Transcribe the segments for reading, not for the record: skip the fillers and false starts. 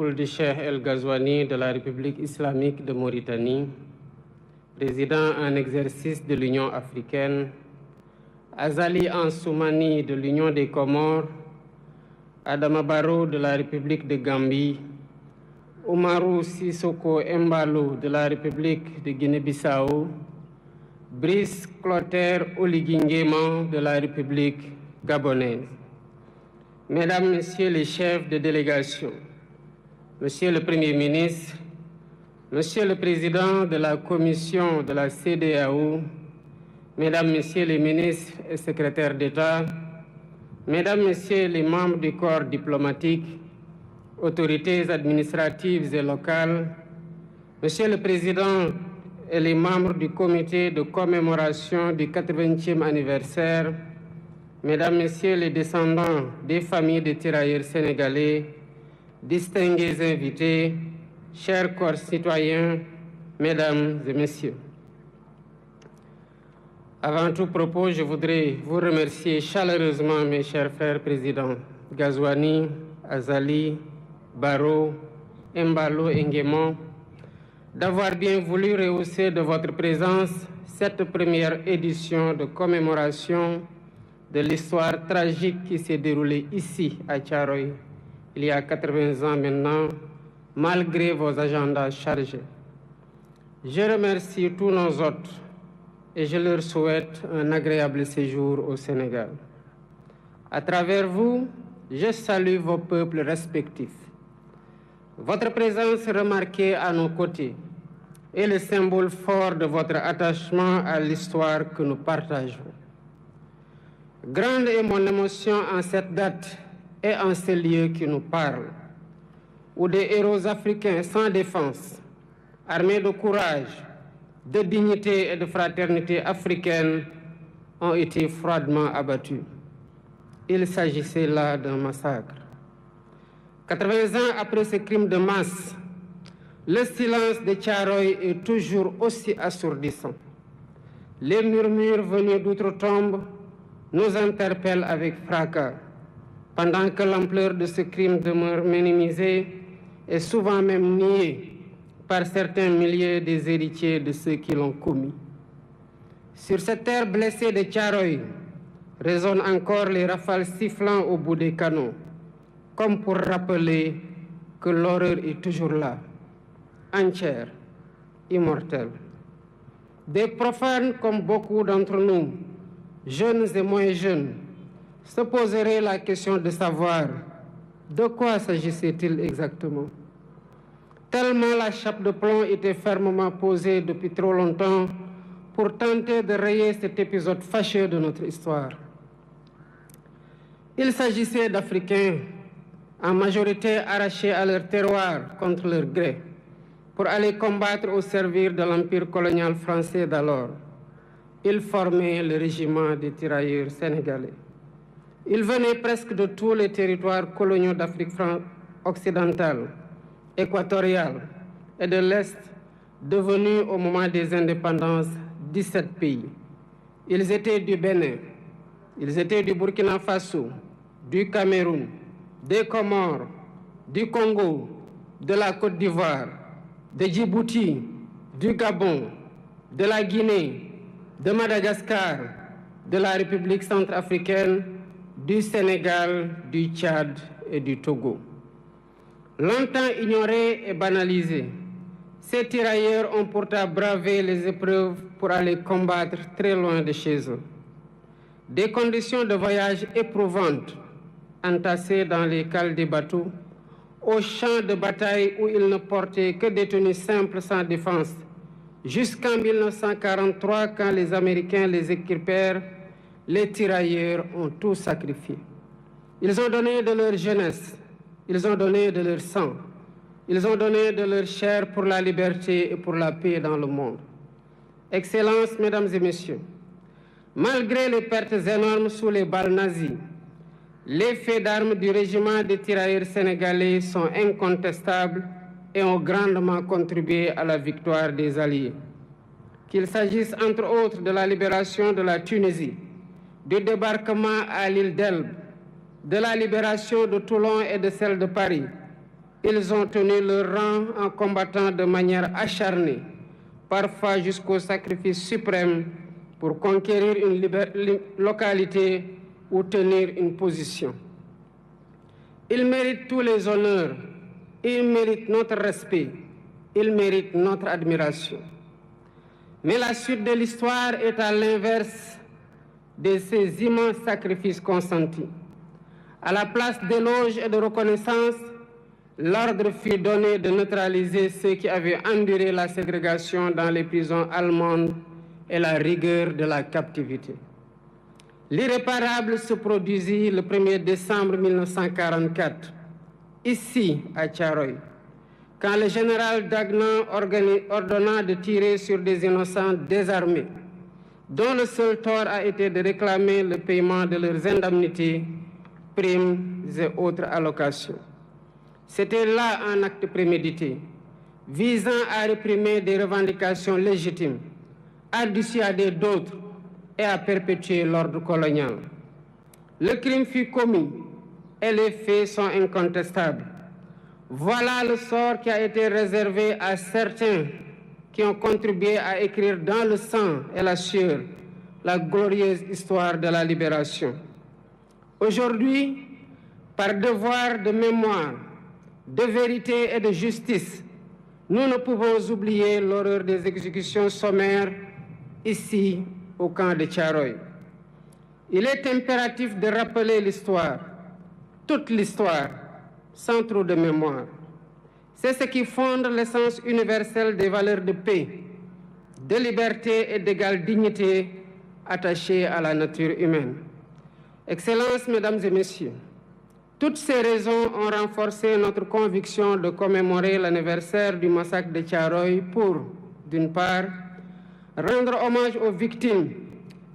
Ould Cheikh El Ghazouani de la République islamique de Mauritanie, président en exercice de l'Union africaine, Azali Ansoumani de l'Union des Comores, Adama Barrow de la République de Gambie, Oumarou Sissoko Embalo de la République de Guinée-Bissau, Brice Clotaire Oligui Nguema de la République gabonaise. Mesdames, Messieurs les chefs de délégation, Monsieur le Premier ministre, Monsieur le Président de la Commission de la CEDEAO, Mesdames, Messieurs les ministres et secrétaires d'État, Mesdames, Messieurs les membres du corps diplomatique, autorités administratives et locales, Monsieur le Président et les membres du comité de commémoration du 80e anniversaire, Mesdames, Messieurs les descendants des familles de tirailleurs sénégalais, distingués invités, chers concitoyens, Mesdames et Messieurs. Avant tout propos, je voudrais vous remercier chaleureusement, mes chers frères présidents Ghazouani, Azali, Barrow, Embalo et Nguema, d'avoir bien voulu rehausser de votre présence cette première édition de commémoration de l'histoire tragique qui s'est déroulée ici à Thiaroye, il y a 80 ans maintenant, malgré vos agendas chargés. Je remercie tous nos hôtes et je leur souhaite un agréable séjour au Sénégal. À travers vous, je salue vos peuples respectifs. Votre présence remarquée à nos côtés est le symbole fort de votre attachement à l'histoire que nous partageons. Grande est mon émotion en cette date et en ce lieu qui nous parle, où des héros africains sans défense, armés de courage, de dignité et de fraternité africaine, ont été froidement abattus. Il s'agissait là d'un massacre. 80 ans après ce crime de masse, le silence de Thiaroye est toujours aussi assourdissant. Les murmures venus d'outre-tombe nous interpellent avec fracas, pendant que l'ampleur de ce crime demeure minimisée et souvent même niée par certains milliers des héritiers de ceux qui l'ont commis. Sur cette terre blessée de Thiaroye résonnent encore les rafales sifflant au bout des canons, comme pour rappeler que l'horreur est toujours là, entière, immortelle. Des profanes comme beaucoup d'entre nous, jeunes et moins jeunes, se poseraient la question de savoir de quoi s'agissait-il exactement. Tellement la chape de plomb était fermement posée depuis trop longtemps pour tenter de rayer cet épisode fâcheux de notre histoire. Il s'agissait d'Africains, en majorité arrachés à leur terroir contre leur gré, pour aller combattre au service de l'empire colonial français d'alors. Ils formaient le régiment des tirailleurs sénégalais. Ils venaient presque de tous les territoires coloniaux d'Afrique occidentale, équatoriale et de l'Est, devenus au moment des indépendances 17 pays. Ils étaient du Bénin, ils étaient du Burkina Faso, du Cameroun, des Comores, du Congo, de la Côte d'Ivoire, de Djibouti, du Gabon, de la Guinée, de Madagascar, de la République centrafricaine, du Sénégal, du Tchad et du Togo. Longtemps ignorés et banalisés, ces tirailleurs ont pourtant bravé les épreuves pour aller combattre très loin de chez eux. Des conditions de voyage éprouvantes, entassés dans les cales des bateaux, aux champs de bataille où ils ne portaient que des tenues simples sans défense, jusqu'en 1943, quand les Américains les équipèrent, les tirailleurs ont tout sacrifié. Ils ont donné de leur jeunesse, ils ont donné de leur sang, ils ont donné de leur chair pour la liberté et pour la paix dans le monde. Excellences, Mesdames et Messieurs, malgré les pertes énormes sous les balles nazies, les faits d'armes du régiment des tirailleurs sénégalais sont incontestables et ont grandement contribué à la victoire des Alliés. Qu'il s'agisse entre autres de la libération de la Tunisie, du débarquement à l'île d'Elbe, de la libération de Toulon et de celle de Paris, Ils ont tenu leur rang en combattant de manière acharnée, parfois jusqu'au sacrifice suprême, pour conquérir une localité ou tenir une position. Ils méritent tous les honneurs, ils méritent notre respect, ils méritent notre admiration. Mais la suite de l'histoire est à l'inverse de ces immenses sacrifices consentis. À la place d'éloges et de reconnaissance, l'ordre fut donné de neutraliser ceux qui avaient enduré la ségrégation dans les prisons allemandes et la rigueur de la captivité. L'irréparable se produisit le 1er décembre 1944, ici à Thiaroye, quand le général Dagnan ordonna de tirer sur des innocents désarmés, dont le seul tort a été de réclamer le paiement de leurs indemnités, primes et autres allocations. C'était là un acte prémédité, visant à réprimer des revendications légitimes, à dissuader d'autres et à perpétuer l'ordre colonial. Le crime fut commis et les faits sont incontestables. Voilà le sort qui a été réservé à certains qui ont contribué à écrire dans le sang et la sueur la glorieuse histoire de la libération. Aujourd'hui, par devoir de mémoire, de vérité et de justice, nous ne pouvons oublier l'horreur des exécutions sommaires ici au camp de Thiaroye. Il est impératif de rappeler l'histoire, toute l'histoire, sans trop de mémoire. C'est ce qui fonde l'essence universelle des valeurs de paix, de liberté et d'égale dignité attachées à la nature humaine. Excellences, Mesdames et Messieurs, toutes ces raisons ont renforcé notre conviction de commémorer l'anniversaire du massacre de Thiaroye pour, d'une part, rendre hommage aux victimes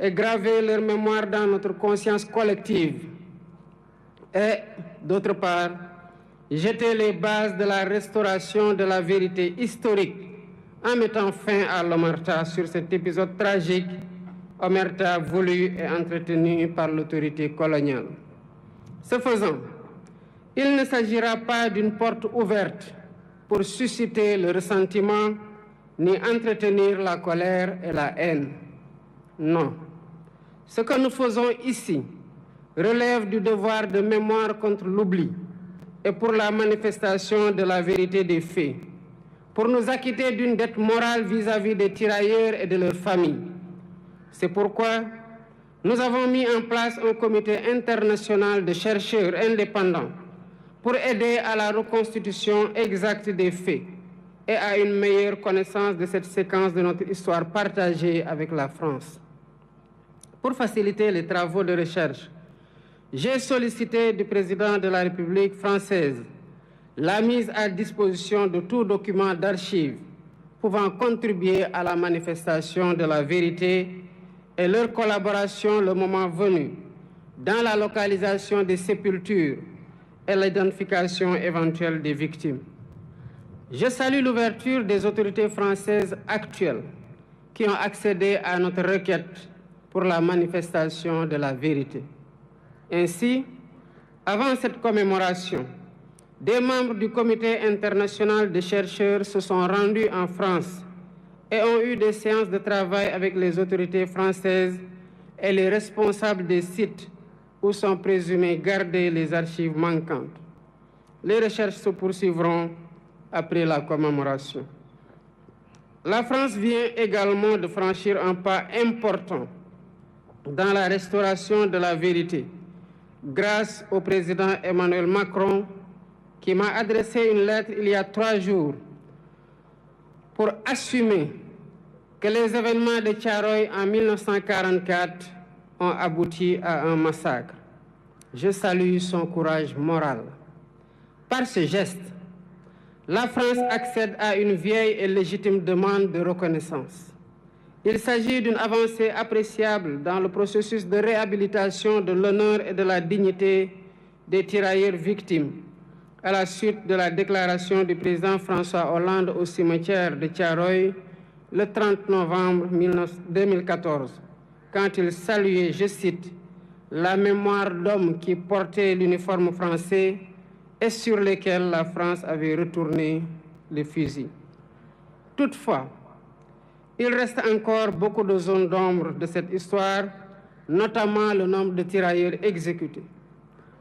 et graver leur mémoire dans notre conscience collective, et, d'autre part, jeter les bases de la restauration de la vérité historique en mettant fin à l'omerta sur cet épisode tragique, omerta voulu et entretenu par l'autorité coloniale. Ce faisant, il ne s'agira pas d'une porte ouverte pour susciter le ressentiment ni entretenir la colère et la haine. Non. Ce que nous faisons ici relève du devoir de mémoire contre l'oubli et pour la manifestation de la vérité des faits, pour nous acquitter d'une dette morale vis-à-vis des tirailleurs et de leurs familles. C'est pourquoi nous avons mis en place un comité international de chercheurs indépendants pour aider à la reconstitution exacte des faits et à une meilleure connaissance de cette séquence de notre histoire partagée avec la France. Pour faciliter les travaux de recherche, j'ai sollicité du président de la République française la mise à disposition de tout document d'archives pouvant contribuer à la manifestation de la vérité et leur collaboration le moment venu dans la localisation des sépultures et l'identification éventuelle des victimes. Je salue l'ouverture des autorités françaises actuelles qui ont accédé à notre requête pour la manifestation de la vérité. Ainsi, avant cette commémoration, des membres du Comité international de chercheurs se sont rendus en France et ont eu des séances de travail avec les autorités françaises et les responsables des sites où sont présumées gardées les archives manquantes. Les recherches se poursuivront après la commémoration. La France vient également de franchir un pas important dans la restauration de la vérité, grâce au président Emmanuel Macron, qui m'a adressé une lettre il y a 3 jours pour assumer que les événements de Thiaroye en 1944 ont abouti à un massacre. Je salue son courage moral. Par ce geste, la France accède à une vieille et légitime demande de reconnaissance. Il s'agit d'une avancée appréciable dans le processus de réhabilitation de l'honneur et de la dignité des tirailleurs victimes, à la suite de la déclaration du président François Hollande au cimetière de Thiaroye le 30 novembre 2014, quand il saluait, je cite, « la mémoire d'hommes qui portaient l'uniforme français et sur lesquels la France avait retourné le fusil. Toutefois, il reste encore beaucoup de zones d'ombre de cette histoire, notamment le nombre de tirailleurs exécutés.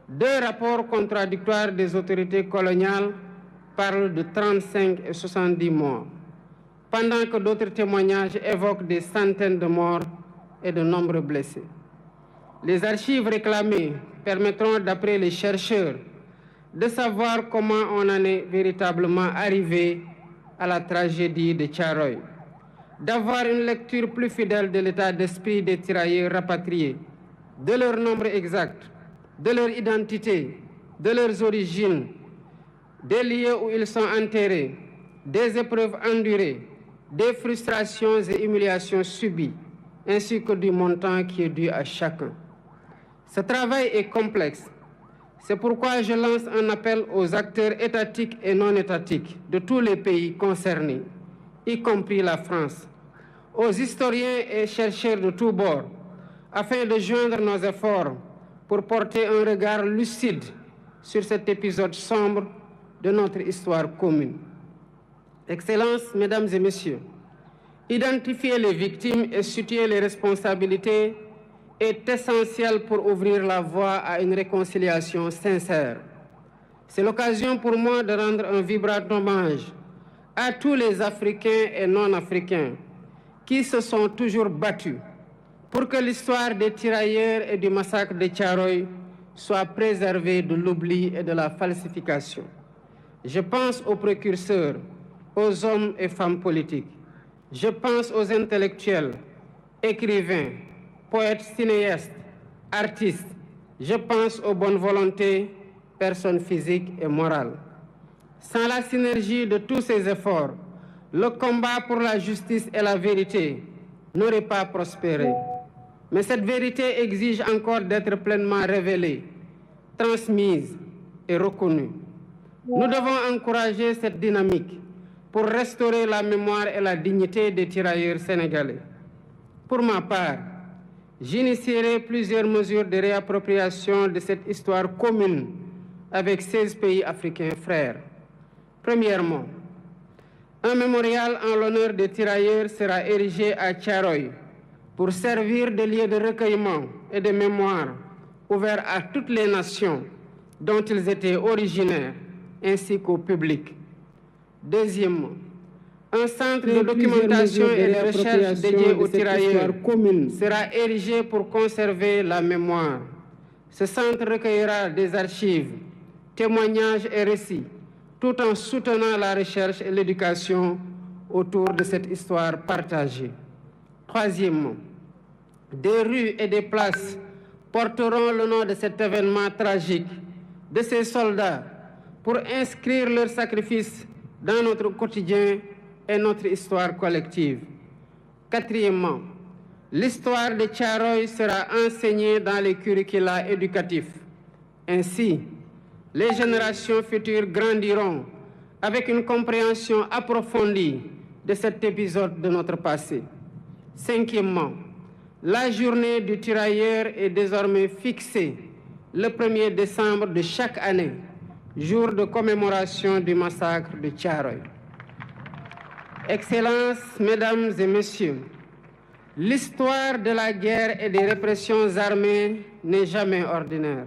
Deux rapports contradictoires des autorités coloniales parlent de 35 et 70 morts, pendant que d'autres témoignages évoquent des centaines de morts et de nombreux blessés. Les archives réclamées permettront, d'après les chercheurs, de savoir comment on en est véritablement arrivé à la tragédie de Thiaroye, d'avoir une lecture plus fidèle de l'état d'esprit des tirailleurs rapatriés, de leur nombre exact, de leur identité, de leurs origines, des lieux où ils sont enterrés, des épreuves endurées, des frustrations et humiliations subies, ainsi que du montant qui est dû à chacun. Ce travail est complexe. C'est pourquoi je lance un appel aux acteurs étatiques et non étatiques de tous les pays concernés, y compris la France, aux historiens et chercheurs de tous bords, afin de joindre nos efforts pour porter un regard lucide sur cet épisode sombre de notre histoire commune. Excellences, Mesdames et Messieurs, identifier les victimes et situer les responsabilités est essentiel pour ouvrir la voie à une réconciliation sincère. C'est l'occasion pour moi de rendre un vibrant hommage à tous les Africains et non-Africains qui se sont toujours battus pour que l'histoire des tirailleurs et du massacre de Thiaroye soit préservée de l'oubli et de la falsification. Je pense aux précurseurs, aux hommes et femmes politiques. Je pense aux intellectuels, écrivains, poètes, cinéastes, artistes. Je pense aux bonnes volontés, personnes physiques et morales. Sans la synergie de tous ces efforts, le combat pour la justice et la vérité n'aurait pas prospéré. Mais cette vérité exige encore d'être pleinement révélée, transmise et reconnue. Nous devons encourager cette dynamique pour restaurer la mémoire et la dignité des tirailleurs sénégalais. Pour ma part, j'initierai plusieurs mesures de réappropriation de cette histoire commune avec 16 pays africains frères. Premièrement, un mémorial en l'honneur des tirailleurs sera érigé à Thiaroye pour servir de lieu de recueillement et de mémoire ouvert à toutes les nations dont ils étaient originaires, ainsi qu'au public. Deuxièmement, un centre de documentation et de recherche dédié aux tirailleurs sera érigé pour conserver la mémoire. Ce centre recueillera des archives, témoignages et récits, tout en soutenant la recherche et l'éducation autour de cette histoire partagée. Troisièmement, des rues et des places porteront le nom de cet événement tragique, de ces soldats, pour inscrire leur sacrifice dans notre quotidien et notre histoire collective. Quatrièmement, l'histoire de Thiaroye sera enseignée dans les curricula éducatifs. Ainsi, les générations futures grandiront avec une compréhension approfondie de cet épisode de notre passé. Cinquièmement, la journée du tirailleur est désormais fixée le 1er décembre de chaque année, jour de commémoration du massacre de Thiaroye. Excellences, Mesdames et Messieurs, l'histoire de la guerre et des répressions armées n'est jamais ordinaire.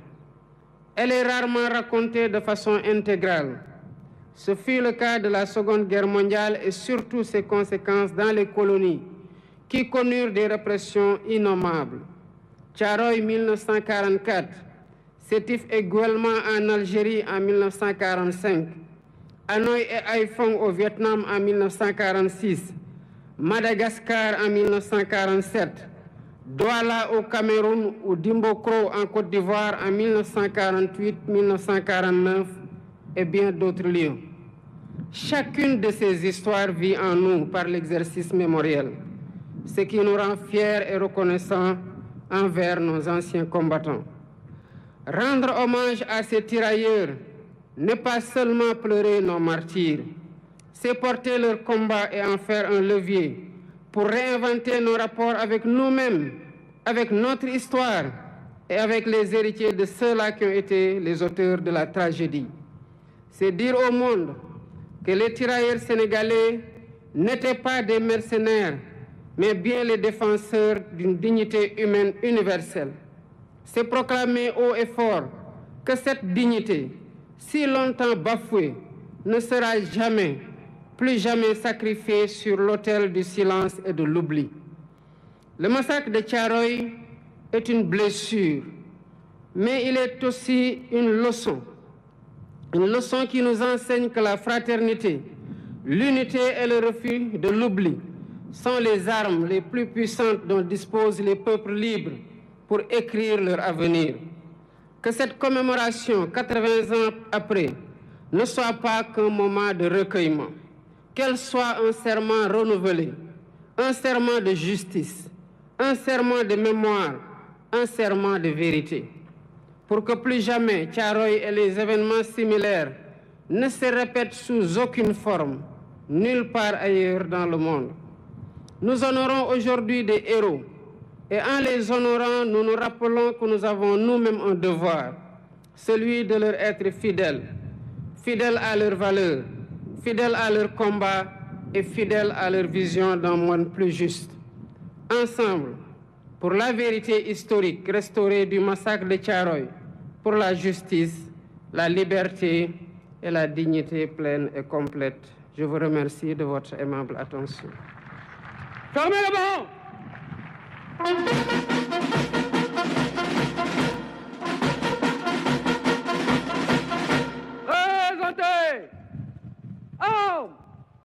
Elle est rarement racontée de façon intégrale. Ce fut le cas de la Seconde Guerre mondiale et surtout ses conséquences dans les colonies qui connurent des répressions innommables. Thiaroye 1944, Sétif et Guelma en Algérie en 1945, Hanoï et Haiphong au Vietnam en 1946, Madagascar en 1947, Douala au Cameroun ou Dimbokro en Côte d'Ivoire en 1948-1949 et bien d'autres lieux. Chacune de ces histoires vit en nous par l'exercice mémoriel, ce qui nous rend fiers et reconnaissants envers nos anciens combattants. Rendre hommage à ces tirailleurs n'est pas seulement pleurer nos martyrs, c'est porter leur combat et en faire un levier pour réinventer nos rapports avec nous-mêmes, avec notre histoire et avec les héritiers de ceux-là qui ont été les auteurs de la tragédie. C'est dire au monde que les tirailleurs sénégalais n'étaient pas des mercenaires, mais bien les défenseurs d'une dignité humaine universelle. C'est proclamer haut et fort que cette dignité, si longtemps bafouée, ne sera jamais, plus jamais sacrifiée sur l'autel du silence et de l'oubli. Le massacre de Thiaroye est une blessure, mais il est aussi une leçon qui nous enseigne que la fraternité, l'unité et le refus de l'oubli sont les armes les plus puissantes dont disposent les peuples libres pour écrire leur avenir. Que cette commémoration, 80 ans après, ne soit pas qu'un moment de recueillement, qu'elle soit un serment renouvelé, un serment de justice, un serment de mémoire, un serment de vérité. Pour que plus jamais Thiaroye et les événements similaires ne se répètent sous aucune forme, nulle part ailleurs dans le monde. Nous honorons aujourd'hui des héros, et en les honorant, nous nous rappelons que nous avons nous-mêmes un devoir, celui de leur être fidèles, fidèles à leurs valeurs, fidèles à leur combat et fidèles à leur vision d'un monde plus juste. Ensemble, pour la vérité historique restaurée du massacre de Thiaroye, pour la justice, la liberté et la dignité pleine et complète. Je vous remercie de votre aimable attention. Fermez le banc! Présentez! Armes!